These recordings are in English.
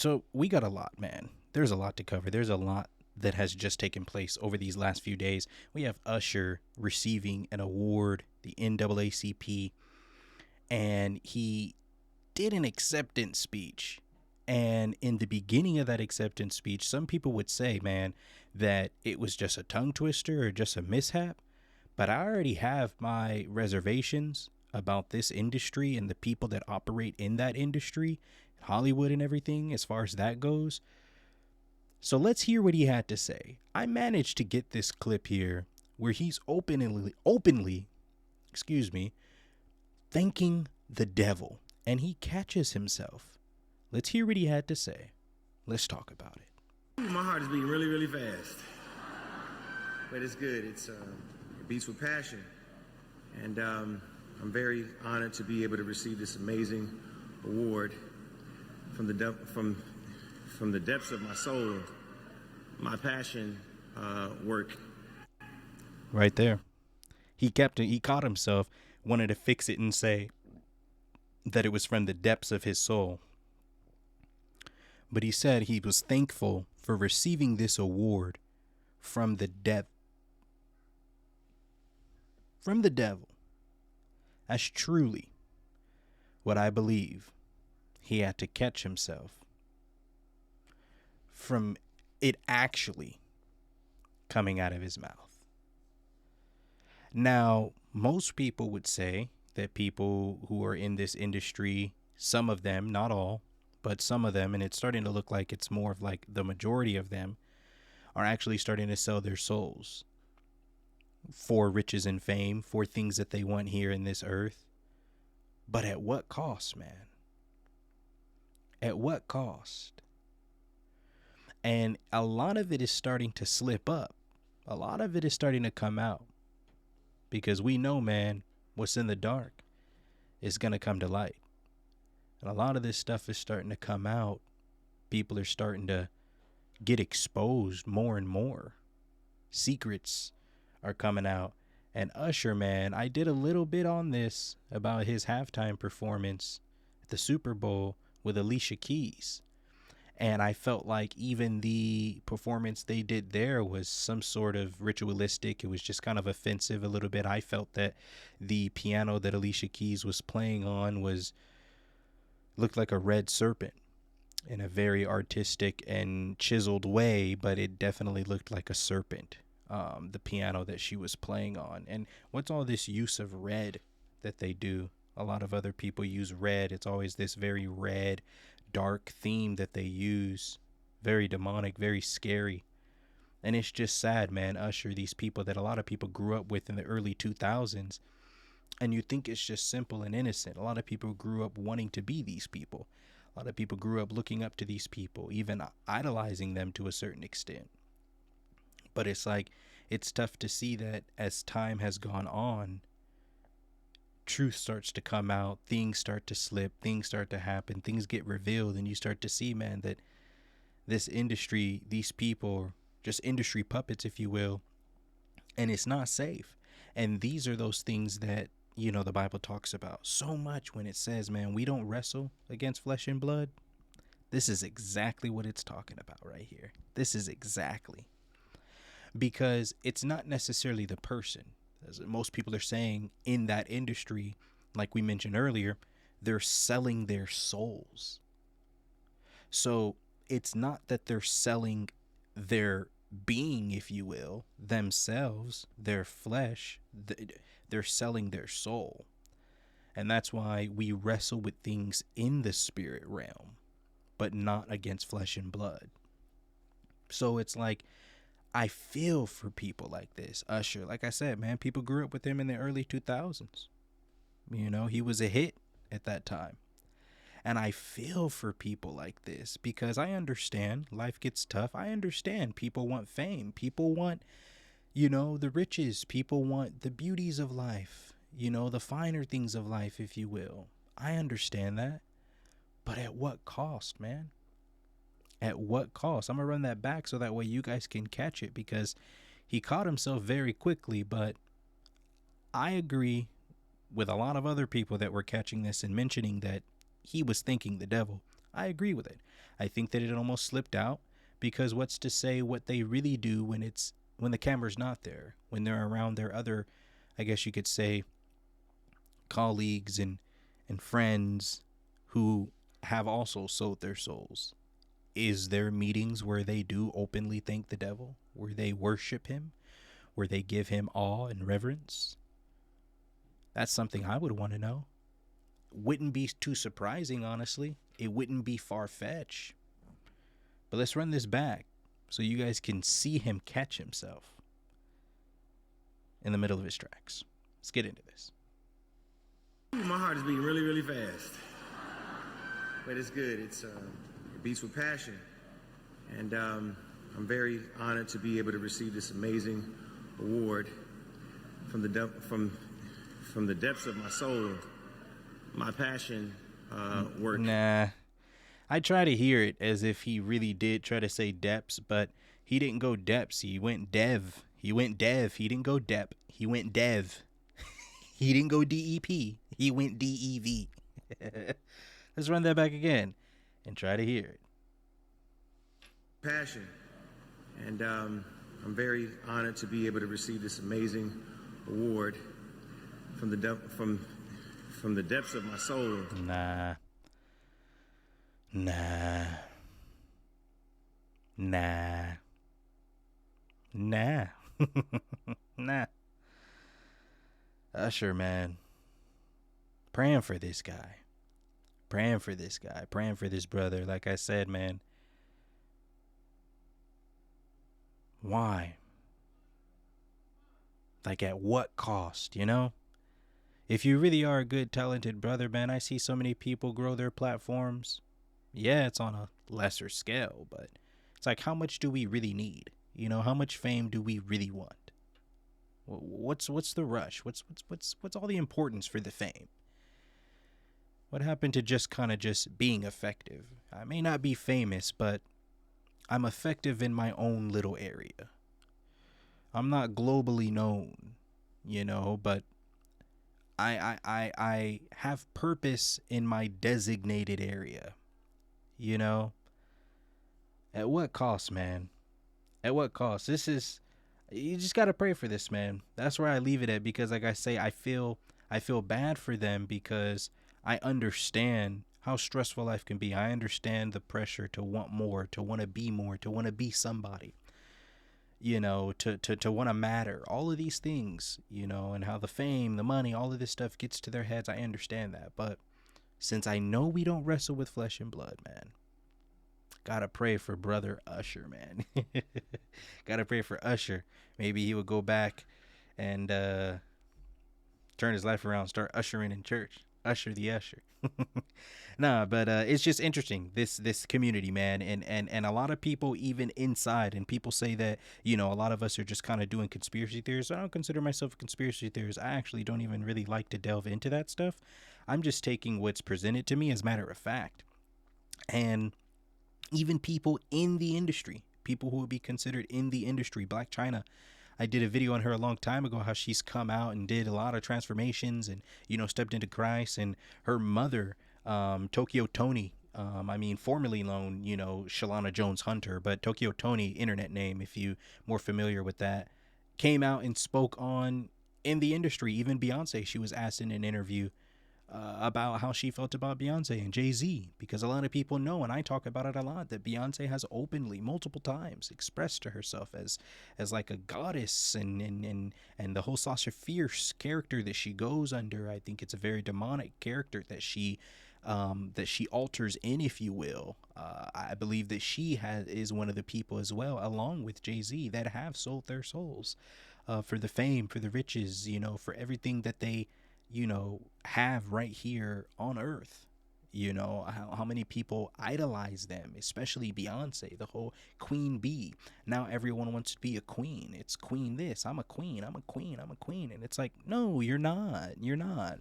So we got a lot, man. There's a lot to cover. There's a lot that has just taken place over these last few days. We have Usher receiving an award, the NAACP, and he did an acceptance speech. And in the beginning of that acceptance speech, some people would say, man, that it was just a tongue twister or just a mishap. But I already have my reservations about this industry and the people that operate in that industry, Hollywood and everything, as far as that goes. So let's hear what he had to say. I managed to get this clip here where he's openly, excuse me, thanking the devil, and he catches himself. Let's hear what he had to say. Let's talk about it. My heart is beating really, really fast, but it's good. It beats with passion, and I'm very honored to be able to receive this amazing award from the depths of my soul. My passion work. Right there. He caught himself, wanted to fix it and say that it was from the depths of his soul. But he said he was thankful for receiving this award from the devil. That's truly what I believe he had to catch himself from it actually coming out of his mouth. Now, most people would say that people who are in this industry, some of them, not all, but some of them, and it's starting to look like it's more of like the majority of them, are actually starting to sell their souls for riches and fame, for things that they want here in this earth. But at what cost, man? At what cost? And a lot of it is starting to slip up. A lot of it is starting to come out. Because we know, man, what's in the dark is going to come to light. And a lot of this stuff is starting to come out. People are starting to get exposed more and more. Secrets are coming out. And Usher, man, I did a little bit on this about his halftime performance at the Super Bowl with Alicia Keys. And I felt like even the performance they did there was some sort of ritualistic. It was just kind of offensive a little bit. I felt that the piano that Alicia Keys was playing on looked like a red serpent in a very artistic and chiseled way, but it definitely looked like a serpent, the piano that she was playing on. And what's all this use of red that they do? A lot of other people use red. It's always this very red, dark theme that they use. Very demonic, very scary. And it's just sad, man. Usher, these people that a lot of people grew up with in the early 2000s, and you think it's just simple and innocent. A lot of people grew up wanting to be these people. A lot of people grew up looking up to these people, even idolizing them to a certain extent. But it's like, it's tough to see that as time has gone on, truth starts to come out, things start to slip, things start to happen, things get revealed, and you start to see, man, that this industry, these people, just industry puppets, if you will, and it's not safe. And these are those things that, you know, the Bible talks about so much when it says, man, we don't wrestle against flesh and blood. This is exactly what it's talking about right here. This is exactly. Because it's not necessarily the person. As most people are saying in that industry, like we mentioned earlier, they're selling their souls. So it's not that they're selling their being, if you will, themselves, their flesh. They're selling their soul. And that's why we wrestle with things in the spirit realm, but not against flesh and blood. So it's like, I feel for people like this. Usher, like I said, man, people grew up with him in the early 2000s. You know, he was a hit at that time. And I feel for people like this because I understand life gets tough. I understand people want fame. People want, you know, the riches. People want the beauties of life, you know, the finer things of life, if you will. I understand that. But at what cost, man? At what cost? I'm going to run that back so that way you guys can catch it because he caught himself very quickly. But I agree with a lot of other people that were catching this and mentioning that he was thanking the devil. I agree with it. I think that it almost slipped out because what's to say what they really do when the camera's not there, when they're around their other, I guess you could say, colleagues and friends who have also sold their souls. Is there meetings where they do openly thank the devil, where they worship him, where they give him awe and reverence? That's something I would want to know. Wouldn't be too surprising, honestly. It wouldn't be far fetched. But let's run this back so you guys can see him catch himself in the middle of his tracks. Let's get into this. My heart is beating really, really fast. But it's good. It beats with passion. And I'm very honored to be able to receive this amazing award from the depths of my soul. My passion work. Nah. I try to hear it as if he really did try to say depths, but he didn't go depths. He went dev. He went dev. He didn't go dep. He went dev. He didn't go DEP. He went DEV. Let's run that back again and try to hear it. Passion. And I'm very honored to be able to receive this amazing award from the depths of my soul. Nah. Nah. Usher, man. Praying for this guy. Praying for this guy. Praying for this brother. Like I said, man. Why? Like, at what cost, you know? If you really are a good, talented brother, man, I see so many people grow their platforms. Yeah, it's on a lesser scale, but it's like, how much do we really need? You know, how much fame do we really want? What's the rush? What's all the importance for the fame? What happened to just kind of just being effective? I may not be famous, but I'm effective in my own little area. I'm not globally known, you know, but I have purpose in my designated area, you know? At what cost, man? At what cost? You just got to pray for this, man. That's where I leave it at, because like I say, I feel bad for them because I understand how stressful life can be. I understand the pressure to want more, to want to be somebody, you know, to want to matter, all of these things, you know, and how the fame, the money, all of this stuff gets to their heads. I understand that. But since I know we don't wrestle with flesh and blood, man, gotta pray for brother Usher, man. Gotta pray for Usher. Maybe he would go back and turn his life around, start ushering in church. Usher the Usher. Nah, but it's just interesting, this community, man, and a lot of people even inside, and people say that, you know, a lot of us are just kind of doing conspiracy theories. I don't consider myself a conspiracy theorist. I actually don't even really like to delve into that stuff. I'm just taking what's presented to me as matter of fact. And even people in the industry, people who would be considered in the industry, Black China, I did a video on her a long time ago, how she's come out and did a lot of transformations and, you know, stepped into Christ. And her mother, Tokyo Tony, formerly known, you know, Shalana Jones Hunter, but Tokyo Tony, internet name, if you more familiar with that, came out and spoke on in the industry. Even Beyonce, she was asked in an interview about how she felt about Beyonce and Jay-Z, because a lot of people know, and I talk about it a lot, that Beyonce has openly multiple times expressed to herself as like a goddess, and the whole Sasha Fierce character that she goes under. I think it's a very demonic character that she alters in, if you will. I believe that she is one of the people as well, along with Jay-Z, that have sold their souls for the fame, for the riches, you know, for everything that they, you know, have right here on earth. You know, how many people idolize them, especially Beyonce, the whole queen bee. Now everyone wants to be a queen. It's queen this, I'm a queen, I'm a queen, I'm a queen. And it's like, no, you're not. You're not.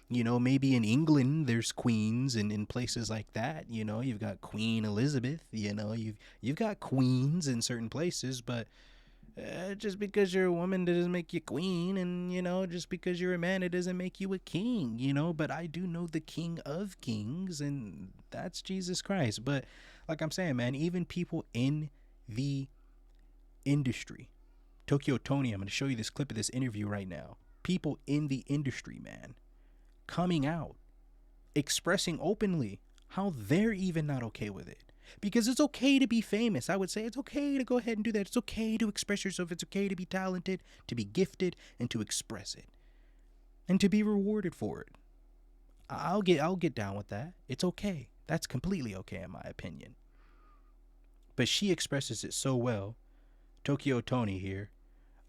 You know, maybe in England there's queens, and in places like that, you know, you've got Queen Elizabeth, you know, you've got queens in certain places, but Just because you're a woman, that doesn't make you queen, and just because you're a man, it doesn't make you a king. But I do know the King of Kings, and that's Jesus Christ. But like I'm saying, man, even people in the industry, Tokyo Tony, I'm going to show you this clip of this interview right now. People in the industry, man, coming out, expressing openly how they're even not okay with it. Because it's okay to be famous. I would say it's okay to go ahead and do that. It's okay to express yourself. It's okay to be talented, to be gifted, and to express it. And to be rewarded for it. I'll get down with that. It's okay. That's completely okay in my opinion. But she expresses it so well, Tokyo Tony here,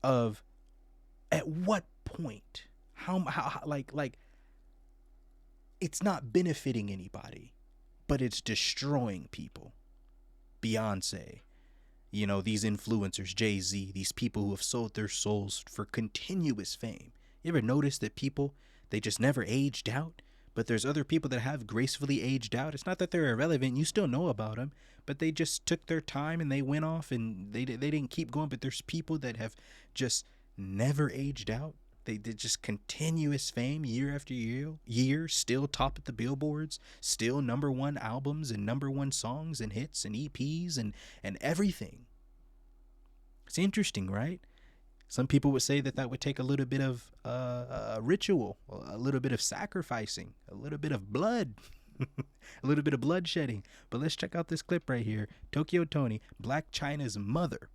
of at what point, how like it's not benefiting anybody, but it's destroying people. Beyonce, these influencers, Jay-Z, these people who have sold their souls for continuous fame. You ever notice that people, they just never aged out? But there's other people that have gracefully aged out. It's not that they're irrelevant. You still know about them, but they just took their time and they went off and they didn't keep going. But there's people that have just never aged out. They did just continuous fame year after year, still top at the billboards, still number one albums and number one songs and hits and EPs and everything. It's interesting, right? Some people would say that would take a little bit of ritual, a little bit of sacrificing, a little bit of blood, a little bit of bloodshedding. But let's check out this clip right here. Tokyo Tony, Black China's mother,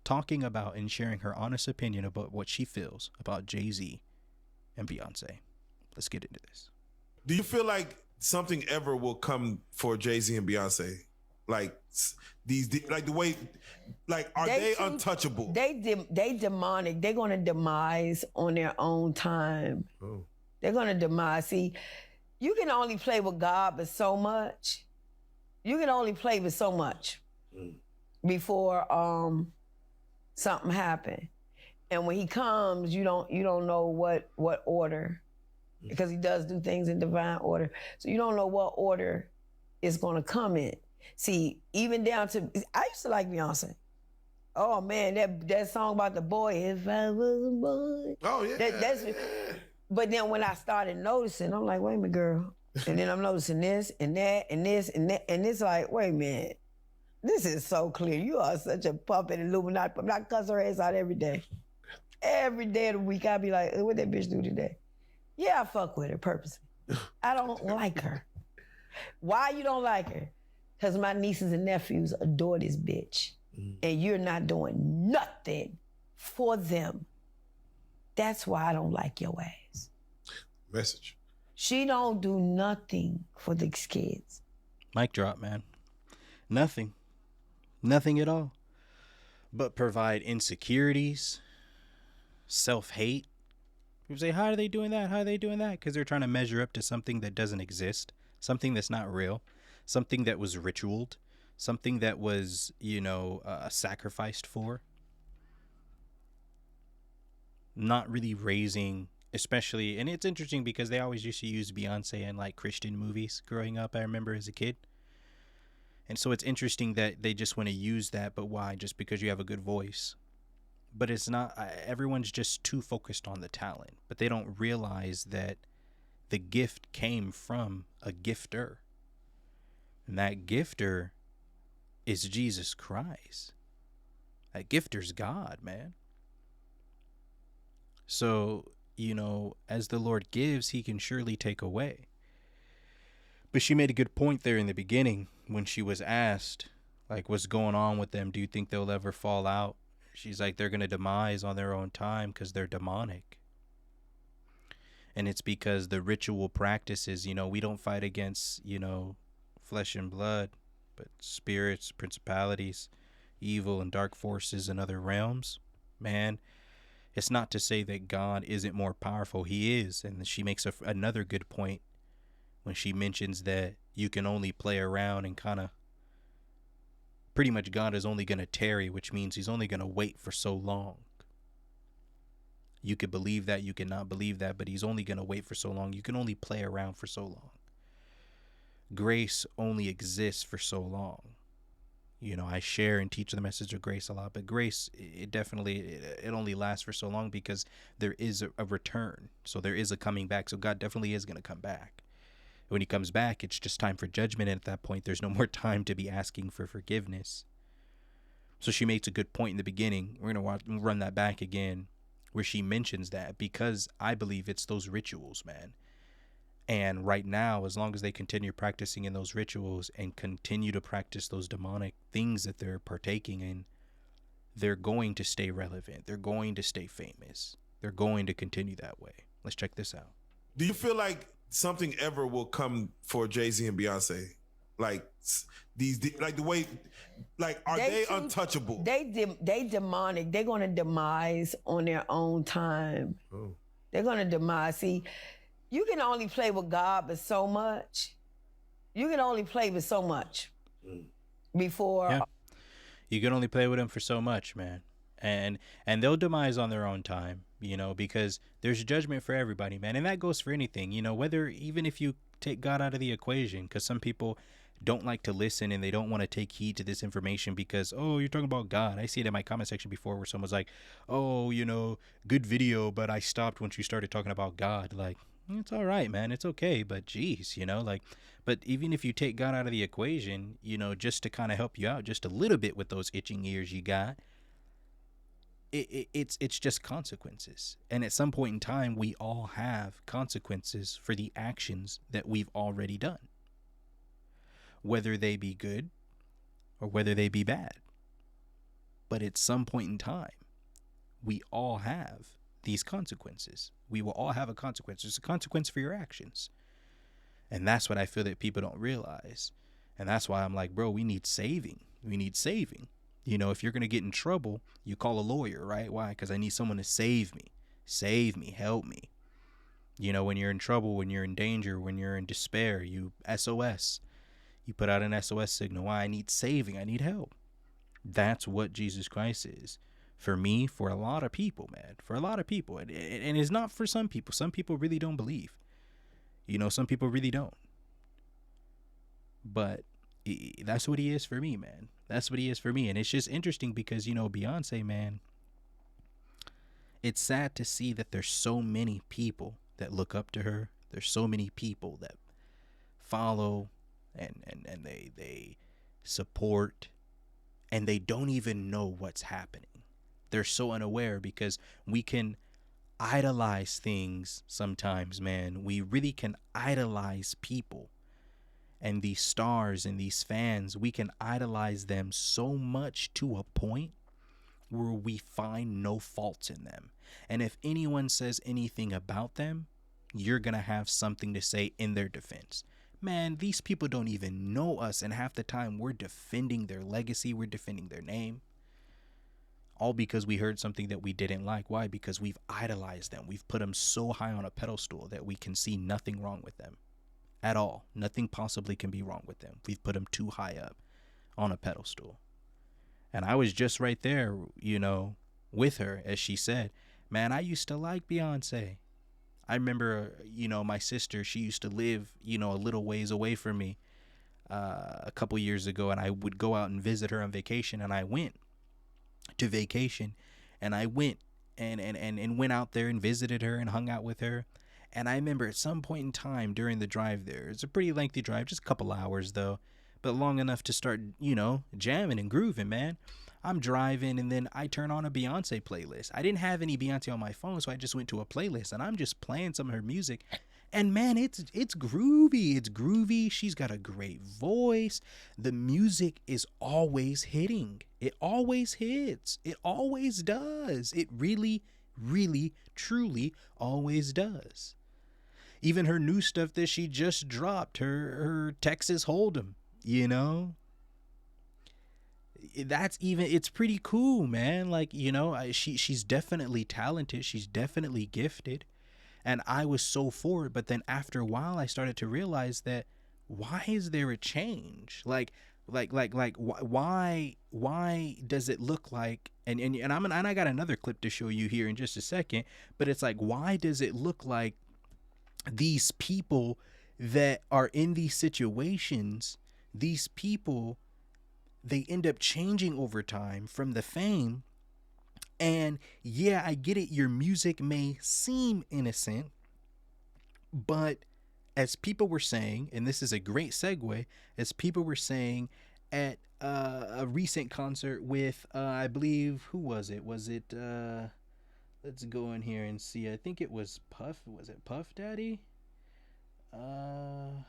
talking about and sharing her honest opinion about what she feels about Jay-Z and Beyonce. Let's get into this. Do you feel like something ever will come for Jay-Z and Beyonce? Like like the way, like, are they untouchable? They demonic. They're gonna demise on their own time. Oh. They're gonna demise. See, you can only play with God but so much. You can only play with so much before something happen. And when he comes, you don't know what order, because he does do things in divine order. So you don't know what order is gonna come in. See, even down to, I used to like Beyonce. Oh man, that song about the boy, if I was a boy. Oh yeah. That's. But then when I started noticing, I'm like, wait a minute, girl. And then I'm noticing this and that and this and that, and it's like, wait a minute, this is so clear. You are such a puppet, Illuminati. I cuss her ass out every day. Every day of the week, I be like, what that bitch do today? Yeah, I fuck with her purposely. I don't like her. Why you don't like her? Because my nieces and nephews adore this bitch. And you're not doing nothing for them. That's why I don't like your ass. Message. She don't do nothing for these kids. Mic drop, man. Nothing. Nothing at all. But provide insecurities, self-hate. People say, how are they doing that? How are they doing that? Because they're trying to measure up to something that doesn't exist, something that's not real, something that was ritualed, something that was, sacrificed for. Not really raising, especially, and it's interesting because they always used to use Beyonce in like Christian movies growing up, I remember as a kid. And so it's interesting that they just want to use that, but why? Just because you have a good voice. But it's not, everyone's just too focused on the talent, but they don't realize that the gift came from a gifter. And that gifter is Jesus Christ. That gifter's God, man. So, as the Lord gives, he can surely take away. But she made a good point there in the beginning when she was asked, like, what's going on with them? Do you think they'll ever fall out? She's like, they're going to demise on their own time because they're demonic. And it's because the ritual practices, we don't fight against, flesh and blood, but spirits, principalities, evil and dark forces in other realms. Man, it's not to say that God isn't more powerful. He is. And she makes another good point when she mentions that you can only play around and kind of, pretty much God is only going to tarry, which means he's only going to wait for so long. You could believe that, you cannot believe that, but he's only going to wait for so long. You can only play around for so long. Grace only exists for so long. I share and teach the message of grace a lot, but grace, it only lasts for so long because there is a return. So there is a coming back. So God definitely is going to come back. When he comes back, it's just time for judgment. And at that point, there's no more time to be asking for forgiveness. So she makes a good point in the beginning. We're going to run that back again, where she mentions that, because I believe it's those rituals, man. And right now, as long as they continue practicing in those rituals and continue to practice those demonic things that they're partaking in, they're going to stay relevant. They're going to stay famous. They're going to continue that way. Let's check this out. Do you feel like something ever will come for Jay-Z and Beyonce? Like like the way, like, are they untouchable? They demonic. They're going to demise on their own time. Oh. They're going to demise. See, you can only play with God but so much. You can only play with so much before. Yeah. You can only play with him for so much, man. And they'll demise on their own time, because there's judgment for everybody, man. And that goes for anything, whether, even if you take God out of the equation, because some people don't like to listen and they don't want to take heed to this information because, oh, you're talking about God. I see it in my comment section before where someone's like, oh, good video, but I stopped once you started talking about God. Like, it's all right, man. It's okay. But geez, but even if you take God out of the equation, just to kind of help you out just a little bit with those itching ears you got, it's just consequences. And at some point in time, we all have consequences for the actions that we've already done, whether they be good or whether they be bad. But at some point in time, we all have these consequences. We will all have a consequence. There's a consequence for your actions. And that's what I feel that people don't realize. And that's why I'm like, bro, we need saving. We need saving. If you're going to get in trouble, you call a lawyer, right? Why? Because I need someone to save me. Save me. Help me. When you're in trouble, when you're in danger, when you're in despair, you SOS. You put out an SOS signal. Why? I need saving. I need help. That's what Jesus Christ is. For me, for a lot of people, man. For a lot of people. And it's not for some people. Some people really don't believe. Some people really don't. But that's what he is for me, man. That's what he is for me. And it's just interesting because, Beyonce, man, it's sad to see that there's so many people that look up to her. There's so many people that follow and they support, and they don't even know what's happening. They're so unaware because we can idolize things sometimes, man. We really can idolize people. And these stars and these fans, we can idolize them so much to a point where we find no faults in them. And if anyone says anything about them, you're going to have something to say in their defense. Man, these people don't even know us, and half the time we're defending their legacy, we're defending their name. All because we heard something that we didn't like. Why? Because we've idolized them. We've put them so high on a pedestal that we can see nothing wrong with them. At all. Nothing possibly can be wrong with them. We've put them too high up on a pedestal. And I was just right there, with her, as she said, man, I used to like Beyonce. I remember, my sister, she used to live, a little ways away from me a couple years ago, and I would go out and visit her on vacation, and I went to vacation, and I went and went out there and visited her and hung out with her. And I remember at some point in time during the drive there, it's a pretty lengthy drive, just a couple hours though, but long enough to start, jamming and grooving, man. I'm driving and then I turn on a Beyonce playlist. I didn't have any Beyonce on my phone, so I just went to a playlist and I'm just playing some of her music. And man, it's groovy. It's groovy. She's got a great voice. The music is always hitting. It always hits. It always does. It really, really, truly always does. Even her new stuff that she just dropped, her Texas Hold'em, it's pretty cool, man. Like, she's definitely talented. She's definitely gifted. And I was so for it. But then after a while, I started to realize that why is there a change? Why does it look like, and I got another clip to show you here in just a second, but it's like, why does it look like these people that are in these situations, these people they end up changing over time from the fame. And yeah, I get it. Your music may seem innocent, but as people were saying, and this is a great segue, as people were saying at a recent concert with, I believe, who was it? Was it, let's go in here and see. I think it was Puff. Was it Puff Daddy? Uh,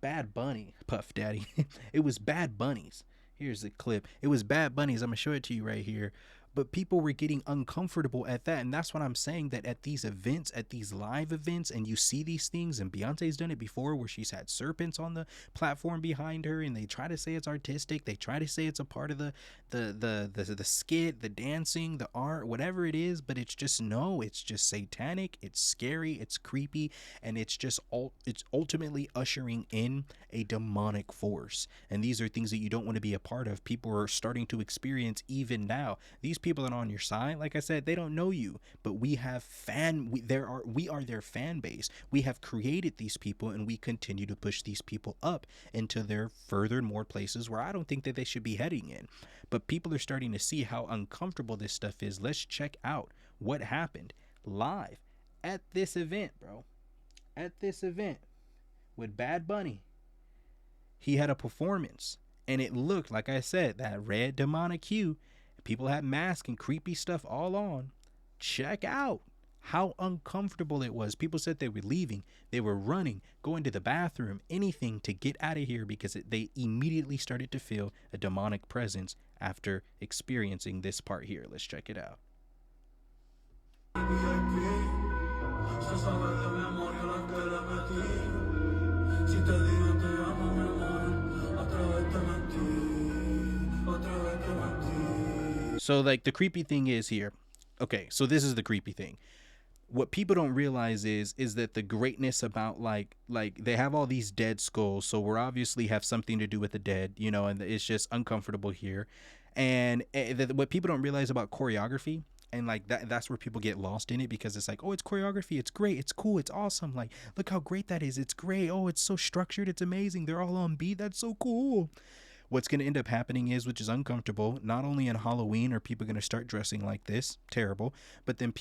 Bad Bunny. Puff Daddy. It was Bad Bunnies. Here's the clip. It was Bad Bunnies. I'm going to show it to you right here. But people were getting uncomfortable at that. And that's what I'm saying, that at these events, at these live events, and you see these things, and Beyonce's done it before where she's had serpents on the platform behind her, and they try to say it's artistic. They try to say it's a part of the skit, the dancing, the art, whatever it is. But it's just, no, it's just satanic. It's scary. It's creepy. And it's ultimately ushering in a demonic force. And these are things that you don't want to be a part of. People are starting to experience even now. These people that are on your side, like I said, they don't know you, but we have we are their fan base. We have created these people, and we continue to push these people up into their further more places where I don't think that they should be heading in. But people are starting to see how uncomfortable this stuff is. Let's check out what happened live at this event, bro. At this event with Bad Bunny. He had a performance, and it looked, like I said, that red demonic hue. People had masks and creepy stuff all on. Check out how uncomfortable it was. People said they were leaving. They were running, going to the bathroom, anything to get out of here, because they immediately started to feel a demonic presence after experiencing this part here. Let's check it out. So, like, the creepy thing is here. Okay, so this is the creepy thing. What people don't realize is that the greatness about like they have all these dead skulls, so we're obviously have something to do with the dead, you know, and it's just uncomfortable here. And what people don't realize about choreography, and like that's where people get lost in it, because it's like, oh, it's choreography, it's great, it's cool, it's awesome, like look how great that is, it's great, oh, it's so structured, it's amazing, they're all on beat, that's so cool. What's going to end up happening is, which is uncomfortable, not only in Halloween are people going to start dressing like this, terrible, but then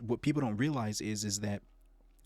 what people don't realize is that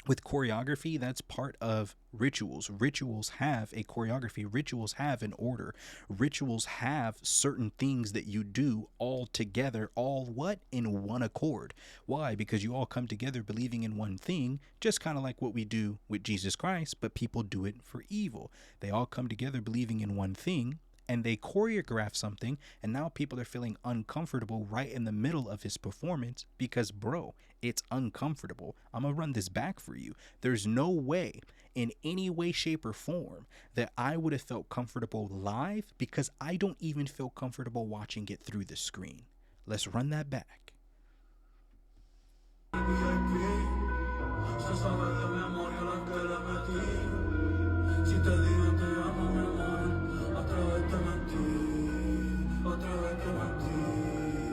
with choreography, that's part of rituals. Rituals have a choreography. Rituals have an order. Rituals have certain things that you do all together, all what? In one accord. Why? Because you all come together believing in one thing, just kind of like what we do with Jesus Christ, but people do it for evil. They all come together believing in one thing, and they choreograph something, and now people are feeling uncomfortable right in the middle of his performance because, bro, it's uncomfortable. I'm gonna run this back for you. There's no way, in any way, shape, or form, that I would have felt comfortable live, because I don't even feel comfortable watching it through the screen. Let's run that back.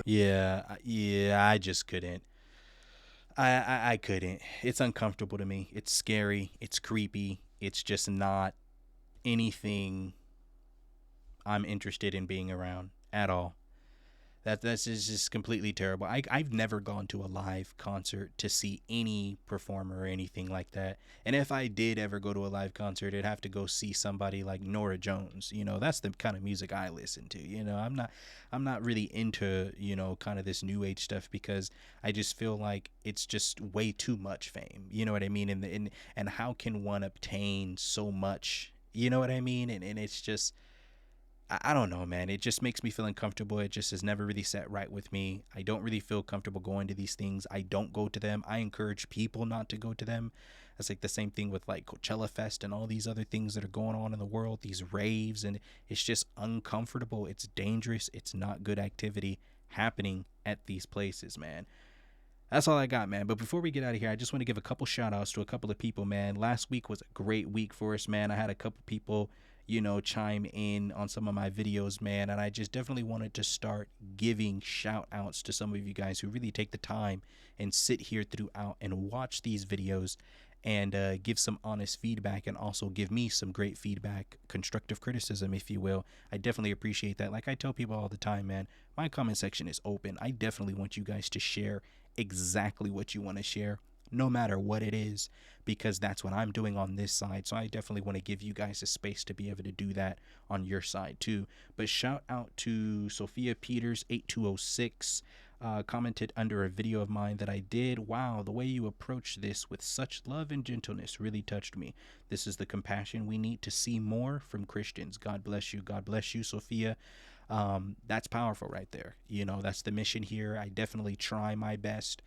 Yeah, I just couldn't. I couldn't. It's uncomfortable to me. It's scary. It's creepy. It's just not anything I'm interested in being around at all. That's just completely terrible. I've never gone to a live concert to see any performer or anything like that. And if I did ever go to a live concert, I'd have to go see somebody like Norah Jones. You know, that's the kind of music I listen to. You know, I'm not really into, you know, kind of this new age stuff, because I just feel like it's just way too much fame. You know what I mean? And how can one obtain so much? You know what I mean? And it's just, I don't know, man. It just makes me feel uncomfortable. It just has never really sat right with me. I don't really feel comfortable going to these things. I don't go to them. I encourage people not to go to them. It's like the same thing with like Coachella Fest and all these other things that are going on in the world, these raves, and it's just uncomfortable. It's dangerous. It's not good activity happening at these places, man. That's all I got, man. But before we get out of here, I just want to give a couple shout outs to a couple of people, man. Last week was a great week for us, man. I had a couple people, you know, chime in on some of my videos, man. And I just definitely wanted to start giving shout outs to some of you guys who really take the time and sit here throughout and watch these videos and give some honest feedback, and also give me some great feedback, constructive criticism, if you will. I definitely appreciate that. Like I tell people all the time, man, my comment section is open. I definitely want you guys to share exactly what you want to share, no matter what it is, because that's what I'm doing on this side. So I definitely want to give you guys a space to be able to do that on your side too. But shout out to Sophia Peters 8206. Commented under a video of mine that I did. Wow, the way you approach this with such love and gentleness really touched me. This is the compassion we need to see more from Christians. God bless you. God bless you, Sophia. That's powerful right there. You know, that's the mission here. I definitely try my best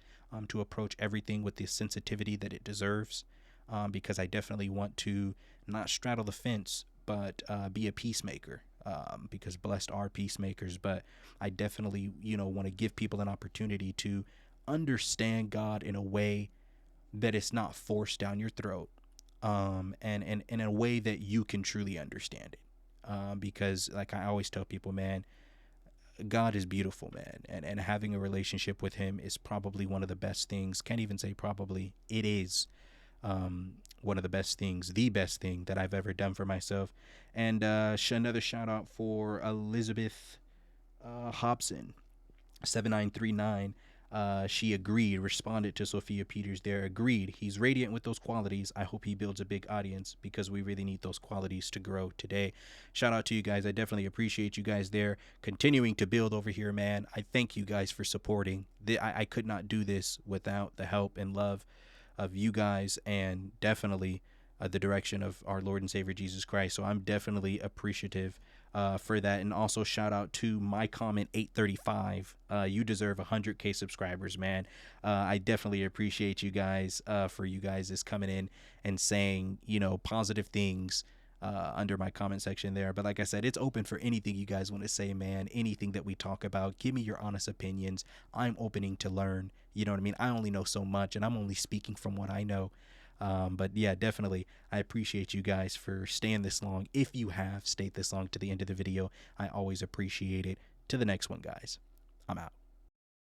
to approach everything with the sensitivity that it deserves, because I definitely want to not straddle the fence, but be a peacemaker. Because blessed are peacemakers. But I definitely, want to give people an opportunity to understand God in a way that it's not forced down your throat, and in a way that you can truly understand it. Because, like I always tell people, man, God is beautiful, man, and having a relationship with Him is probably one of the best things. Can't even say probably, it is one of the best things, the best thing that I've ever done for myself. And another shout out for Elizabeth Hobson 7939. She agreed, responded to Sophia Peters there, agreed. He's radiant with those qualities. I hope he builds a big audience, because we really need those qualities to grow today. Shout out to you guys. I definitely appreciate you guys there continuing to build over here, man. I thank you guys for supporting. I could not do this without the help and love of you guys, and definitely the direction of our Lord and Savior Jesus Christ. So I'm definitely appreciative for that. And also shout out to my comment 835. You deserve 100K subscribers, man. I definitely appreciate you guys for you guys is coming in and saying, positive things under my comment section there. But like I said, it's open for anything you guys want to say, man. Anything that we talk about, give me your honest opinions. I'm opening to learn. You know what I mean? I only know so much, and I'm only speaking from what I know. But yeah, definitely, I appreciate you guys for staying this long. If you have stayed this long to the end of the video, I always appreciate it. To the next one, guys. I'm out.